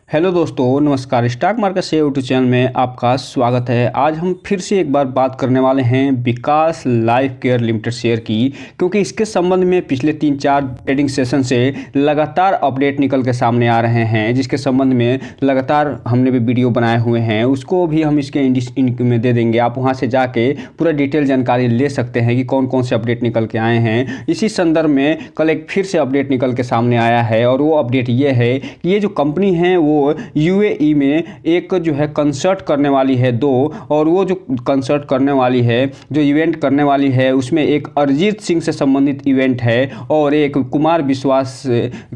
Hello दोस्तों, नमस्कार। Stock market से यूट्यूब चैनल में आपका स्वागत है। आज हम फिर से एक बार बात करने वाले हैं विकास लाइफ केयर लिमिटेड शेयर की, क्योंकि इसके संबंध में पिछले 3-4 ट्रेडिंग सेशन से लगातार अपडेट निकल के सामने आ रहे हैं, जिसके संबंध में लगातार हमने भी वीडियो बनाए हुए हैं। उसको भी हम इसके इंक में दे देंगे। आप वहाँ से जाके पूरा डिटेल जानकारी ले सकते हैं कि कौन कौन से अपडेट निकल के आए हैं। इसी संदर्भ में कल एक फिर से अपडेट निकल के सामने आया है, और वो अपडेट ये है कि ये जो कंपनी है वो यूएई में एक जो है कंसर्ट करने वाली है 2, और वो जो कंसर्ट करने वाली है, जो इवेंट करने वाली है, उसमें एक अरिजीत सिंह से संबंधित इवेंट है और एक कुमार विश्वास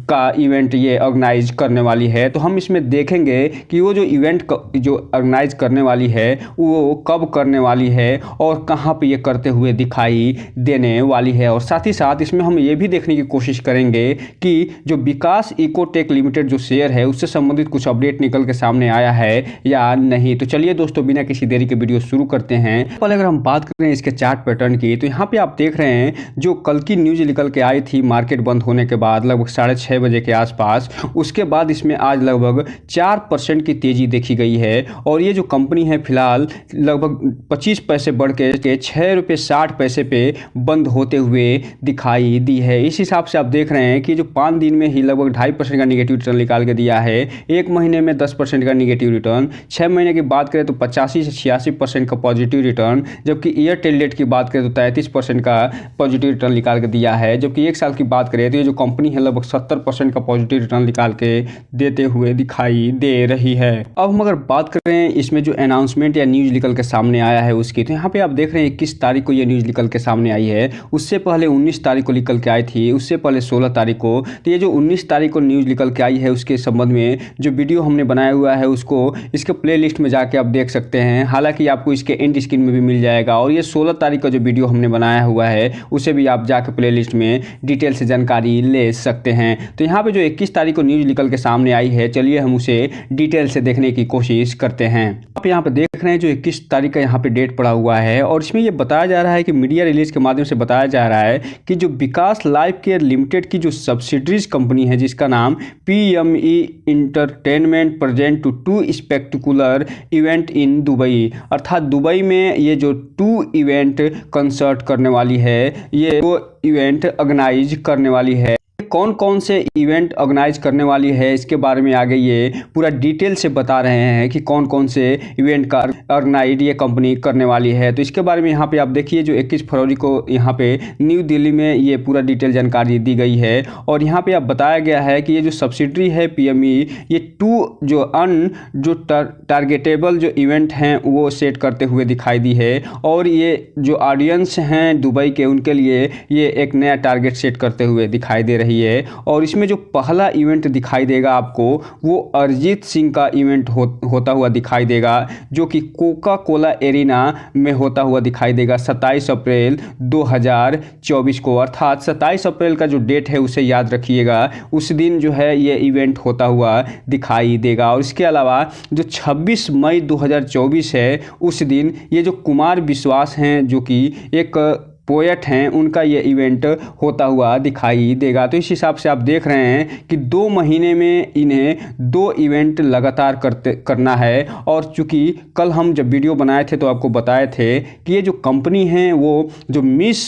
का इवेंट ये ऑर्गेनाइज करने वाली है। तो हम इसमें देखेंगे कि वो जो इवेंट जो ऑर्गेनाइज करने वाली है वो कब करने वाली है और कहाँ पे ये करते हुए दिखाई देने वाली है। और साथ ही साथ इसमें हम ये भी देखने की कोशिश करेंगे कि जो विकास इकोटेक लिमिटेड जो शेयर है उससे संबंधित कुछ अपडेट निकल के सामने आया है या नहीं। तो चलिए दोस्तों, बिना किसी देरी के वीडियो शुरू करते हैं। पहले अगर हम बात करें इसके चार्ट पैटर्न की, तो यहाँ पे आप देख रहे हैं जो कल की न्यूज निकल के आई थी मार्केट बंद होने के बाद लगभग 6:30 बजे के आसपास, उसके बाद इसमें आज लगभग 4% की तेजी देखी गई है। और ये जो कंपनी है फिलहाल लगभग 25 पैसे बढ़ के ₹6.60 पे बंद होते हुए दिखाई दी है। इस हिसाब से आप देख रहे हैं कि जो 5 दिन में ही लगभग 2.5% का निगेटिव रिटर्न निकाल के दिया है, एक महीने में 10% का निगेटिव रिटर्न, 6 महीने की बात करें तो 85 से 86% का पॉजिटिव रिटर्न, जबकि ईयर टेल डेट की बात करें तो 33% का पॉजिटिव रिटर्न निकाल के दिया है। जबकि एक साल की बात करें तो ये जो कंपनी है लगभग 70% का पॉजिटिव रिटर्न निकाल के देते हुए दिखाई दे रही है। अब हम अगर बात करें इसमें जो अनाउंसमेंट या न्यूज निकल के सामने आया है उसकी, तो यहाँ पे आप देख रहे हैं 21 तारीख को ये न्यूज निकल के सामने आई है। उससे पहले 19 तारीख को निकल के आई थी, उससे पहले 16 तारीख को। तो ये जो 19 तारीख को न्यूज निकल के आई है उसके संबंध में जो वीडियो हमने बनाया हुआ है उसको इसके प्लेलिस्ट में जाके आप देख सकते हैं। हालांकि आपको इसके एंड स्क्रीन में भी मिल जाएगा। और ये 16 तारीख का जो वीडियो हमने बनाया हुआ है उसे भी आप जाके प्लेलिस्ट में डिटेल से जानकारी ले सकते हैं। तो यहाँ पे जो 21 तारीख को न्यूज निकल के सामने आई है, चलिए हम उसे डिटेल से देखने की कोशिश करते हैं। आप यहाँ पे देख रहे हैं जो 21 तारीख का यहाँ पे डेट पड़ा हुआ है, और इसमें ये बताया जा रहा है कि मीडिया रिलीज के माध्यम से बताया जा रहा है कि जो विकास लाइफ केयर लिमिटेड की जो सब्सिडरीज कंपनी है जिसका नाम PME entertainment present to spectacular event in Dubai, अर्थात दुबई में ये जो 2 इवेंट कंसर्ट करने वाली है, ये 2 इवेंट ऑर्गेनाइज करने वाली है। कौन कौन से इवेंट ऑर्गेनाइज करने वाली है इसके बारे में आगे ये पूरा डिटेल से बता रहे हैं कि कौन कौन से इवेंट का ऑर्गेनाइज ये कंपनी करने वाली है। तो इसके बारे में यहाँ पे आप देखिए जो 21 फरवरी को यहाँ पे न्यू दिल्ली में ये पूरा डिटेल जानकारी दी गई है। और यहाँ पे आप बताया गया है कि ये जो सब्सिडरी है PME, ये 2 जो टारगेटेबल जो इवेंट हैं वो सेट करते हुए दिखाई दी है। और ये जो ऑडियंस हैं दुबई के, उनके लिए ये एक नया टारगेट सेट करते हुए दिखाई दे रही है। और इसमें जो पहला इवेंट दिखाई देगा आपको वो अरिजीत सिंह का इवेंट होता हुआ दिखाई देगा, जो कि कोका कोला एरिना में होता हुआ दिखाई देगा 27 अप्रैल 2024 को। अर्थात 27 अप्रैल का जो डेट है उसे याद रखिएगा, उस दिन जो है ये इवेंट होता हुआ दिखाई देगा। और इसके अलावा जो 26 मई 2024 है उस दिन ये जो कुमार विश्वास हैं जो कि एक पोएट हैं, उनका ये इवेंट होता हुआ दिखाई देगा। तो इस हिसाब से आप देख रहे हैं कि 2 महीने में इन्हें 2 इवेंट लगातार करना है। और चूँकि कल हम जब वीडियो बनाए थे तो आपको बताए थे कि ये जो कंपनी है वो जो मिस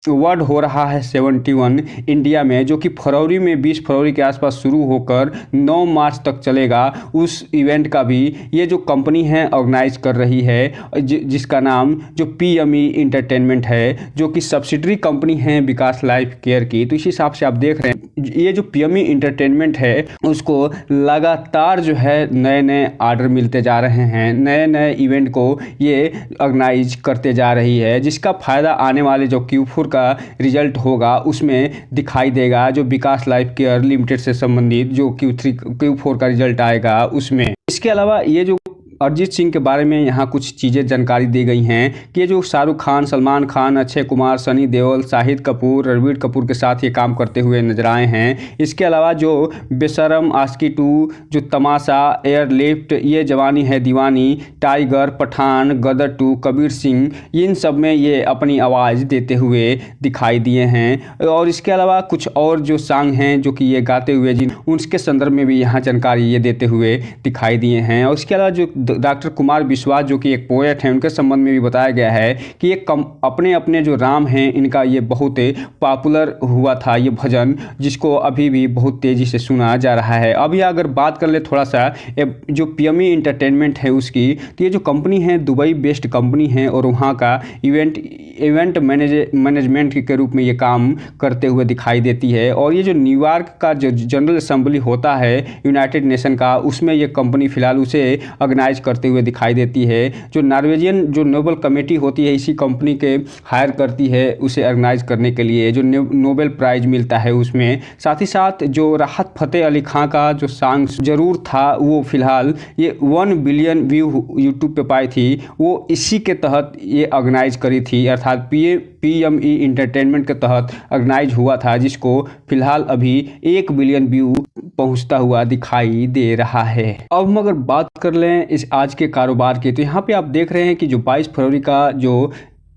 वर्ल्ड हो रहा है 71 इंडिया में, जो कि फरवरी में 20 फरवरी के आसपास शुरू होकर 9 मार्च तक चलेगा, उस इवेंट का भी ये जो कंपनी है ऑर्गेनाइज कर रही है, जिसका नाम जो PME इंटरटेनमेंट है, जो कि सब्सिडरी कंपनी है विकास लाइफ केयर की। तो इस हिसाब से आप देख रहे हैं ये जो PME इंटरटेनमेंट है उसको लगातार जो है नए नए ऑर्डर मिलते जा रहे हैं, नए नए इवेंट को ये ऑर्गेनाइज करते जा रही है, जिसका फ़ायदा आने वाले जो Q4 का रिजल्ट होगा उसमें दिखाई देगा। जो विकास लाइफ केयर लिमिटेड से संबंधित जो Q4 का रिजल्ट आएगा उसमें। इसके अलावा ये जो अरिजीत सिंह के बारे में यहाँ कुछ चीज़ें जानकारी दी गई हैं कि ये जो शाहरुख खान, सलमान खान, अक्षय कुमार, सनी देओल, शाहिद कपूर, रणबीर कपूर के साथ ये काम करते हुए नजर आए हैं। इसके अलावा जो बेशरम, आशिकी 2, जो तमाशा, एयरलिफ्ट, ये जवानी है दीवानी, टाइगर, पठान, गदर 2, कबीर सिंह, इन सब में ये अपनी आवाज़ देते हुए दिखाई दिए हैं। और इसके अलावा कुछ और जो सॉन्ग हैं जो कि ये गाते हुए जिन उसके संदर्भ में भी यहाँ जानकारी ये देते हुए दिखाई दिए हैं। और इसके अलावा जो डॉक्टर कुमार विश्वास जो कि एक पोएट हैं, उनके संबंध में भी बताया गया है कि ये अपने अपने जो राम हैं इनका ये बहुत पॉपुलर हुआ था ये भजन, जिसको अभी भी बहुत तेज़ी से सुना जा रहा है। अब यह अगर बात कर ले थोड़ा सा जो पीएमई एंटरटेनमेंट है उसकी, तो ये जो कंपनी है दुबई बेस्ड कंपनी है और वहाँ का इवेंट मैनेजमेंट के रूप में ये काम करते हुए दिखाई देती है। और ये जो न्यूयॉर्क का जो जनरल असेंबली होता है यूनाइटेड नेशन का, उसमें ये कंपनी फ़िलहाल उसे ऑर्गेनाइज करते हुए दिखाई देती है। जो नॉर्वेजियन जो नोबेल कमेटी होती है इसी कंपनी के हायर करती है उसे ऑर्गेनाइज करने के लिए, जो नोबेल प्राइज़ मिलता है उसमें। साथ ही साथ जो राहत फ़तेह अली खां का जो सॉन्ग ज़रूर था वो फ़िलहाल ये 1 बिलियन व्यू यूट्यूब पे पाई थी, वो इसी के तहत ये ऑर्गेनाइज करी थी, अर्थात पीएमई एंटरटेनमेंट के तहत ऑर्गेनाइज हुआ था, जिसको फिलहाल अभी 1 बिलियन व्यू पहुंचता हुआ दिखाई दे रहा है। अब हम अगर बात कर लें इस आज के कारोबार की, तो यहाँ पे आप देख रहे हैं कि जो 22 फरवरी का जो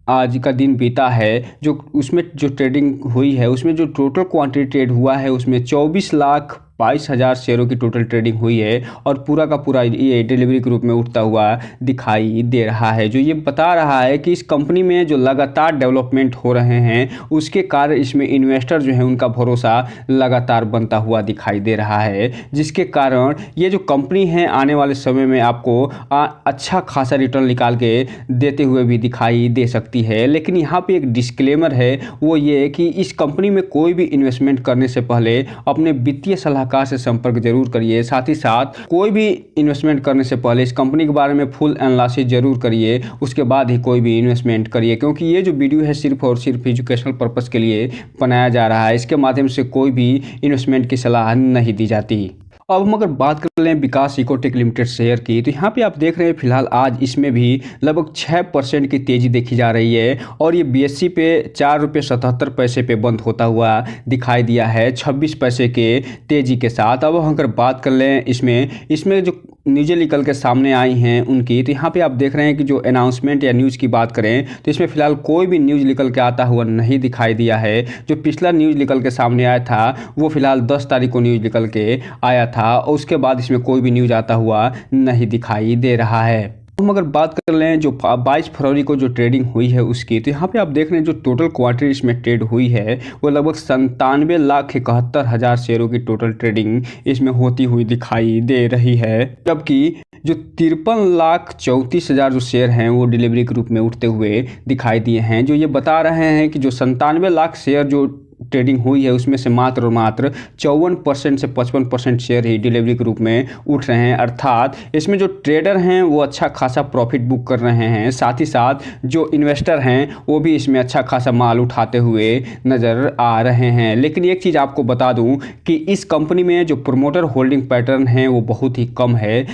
आज का दिन बीता है, जो उसमें जो ट्रेडिंग हुई है उसमें जो टोटल क्वांटिटी ट्रेड हुआ है उसमें 24,22,000 शेयरों की टोटल ट्रेडिंग हुई है और पूरा का पूरा ये डिलीवरी के रूप में उठता हुआ दिखाई दे रहा है, जो ये बता रहा है कि इस कंपनी में जो लगातार डेवलपमेंट हो रहे हैं उसके कारण इसमें इन्वेस्टर जो है उनका भरोसा लगातार बनता हुआ दिखाई दे रहा है, जिसके कारण ये जो कंपनी है आने वाले समय में आपको अच्छा खासा रिटर्न निकाल के देते हुए भी दिखाई दे सकती है। लेकिन यहाँ पे एक डिस्क्लेमर है, वो ये कि इस कंपनी में कोई भी इन्वेस्टमेंट करने से पहले अपने वित्तीय सलाहकार से संपर्क जरूर करिए। साथ ही साथ कोई भी इन्वेस्टमेंट करने से पहले इस कंपनी के बारे में फुल एनालिसिस जरूर करिए, उसके बाद ही कोई भी इन्वेस्टमेंट करिए, क्योंकि ये जो वीडियो है सिर्फ और सिर्फ एजुकेशनल पर्पज़ के लिए बनाया जा रहा है। इसके माध्यम से कोई भी इन्वेस्टमेंट की सलाह नहीं दी जाती। अब हम अगर बात कर लें विकास इकोटेक लिमिटेड शेयर की, तो यहाँ पे आप देख रहे हैं फिलहाल आज इसमें भी लगभग 6% की तेज़ी देखी जा रही है और ये बीएसई पे ₹4.77 पे बंद होता हुआ दिखाई दिया है 26 पैसे के तेज़ी के साथ। अब हम अगर बात कर लें इसमें जो न्यूज़ें निकल के सामने आई हैं उनकी, तो यहाँ पे आप देख रहे हैं कि जो अनाउंसमेंट या न्यूज़ की बात करें तो इसमें फ़िलहाल कोई भी न्यूज़ निकल के आता हुआ नहीं दिखाई दिया है। जो पिछला न्यूज़ निकल के सामने आया था वो फ़िलहाल 10 तारीख को न्यूज़ निकल के आया था और उसके बाद इसमें कोई भी न्यूज़ आता हुआ नहीं दिखाई दे रहा है। हम अगर बात कर लें जो 22 फरवरी को जो ट्रेडिंग हुई है उसकी, तो यहाँ पे आप देख रहे हैं जो टोटल क्वांटिटी इसमें ट्रेड हुई है वो लगभग 97,71,000 शेयरों की टोटल ट्रेडिंग इसमें होती हुई दिखाई दे रही है, जबकि जो 53,34,000 जो शेयर हैं वो डिलीवरी के रूप में उठते हुए दिखाई दिए हैं, जो ये बता रहे हैं कि जो 97 लाख शेयर जो ट्रेडिंग हुई है उसमें से मात्र और मात्र 54% से 55% शेयर ही डिलीवरी के रूप में उठ रहे हैं, अर्थात इसमें जो ट्रेडर हैं वो अच्छा खासा प्रॉफिट बुक कर रहे हैं। साथ ही साथ जो इन्वेस्टर हैं वो भी इसमें अच्छा खासा माल उठाते हुए नज़र आ रहे हैं। लेकिन एक चीज़ आपको बता दूं कि इस कंपनी में जो प्रमोटर होल्डिंग पैटर्न है वो बहुत ही कम है,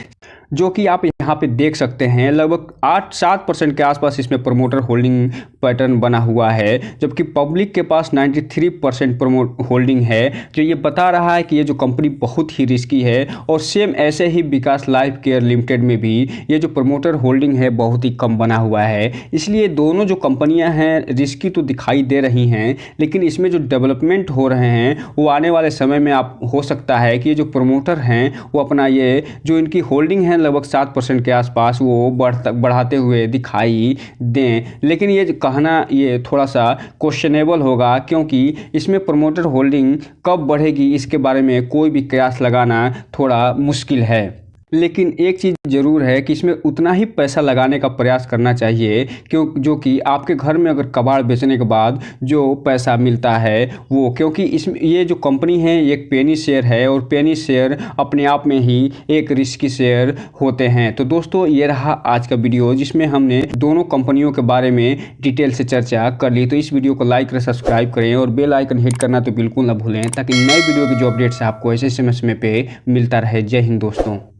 जो कि आप यहाँ पे देख सकते हैं लगभग 8-7% के आसपास इसमें प्रमोटर होल्डिंग पैटर्न बना हुआ है, जबकि पब्लिक के पास 93% प्रमोट होल्डिंग है, जो ये बता रहा है कि ये जो कंपनी बहुत ही रिस्की है। और सेम ऐसे ही विकास लाइफ केयर लिमिटेड में भी ये जो प्रमोटर होल्डिंग है बहुत ही कम बना हुआ है। इसलिए दोनों जो कंपनियाँ हैं रिस्की तो दिखाई दे रही हैं, लेकिन इसमें जो डेवलपमेंट हो रहे हैं वो आने वाले समय में आप हो सकता है कि ये जो प्रमोटर हैं वो अपना ये जो इनकी होल्डिंग है लगभग 7% के आसपास वो बढ़ाते हुए दिखाई दें। लेकिन ये कहना ये थोड़ा सा क्वेश्चनेबल होगा, क्योंकि इसमें प्रमोटर होल्डिंग कब बढ़ेगी इसके बारे में कोई भी कयास लगाना थोड़ा मुश्किल है। लेकिन एक चीज़ ज़रूर है कि इसमें उतना ही पैसा लगाने का प्रयास करना चाहिए जो कि आपके घर में अगर कबाड़ बेचने के बाद जो पैसा मिलता है वो, क्योंकि इसमें ये जो कंपनी है ये एक पेनी शेयर है और पेनी शेयर अपने आप में ही एक रिस्की शेयर होते हैं। तो दोस्तों ये रहा आज का वीडियो जिसमें हमने दोनों कंपनियों के बारे में डिटेल से चर्चा कर ली। तो इस वीडियो को लाइक करें, सब्सक्राइब करें और बेल आइकन हिट करना तो बिल्कुल ना भूलें, ताकि नए वीडियो की जो अपडेट्स आपको ऐसे समय पे मिलता रहे। जय हिंद दोस्तों।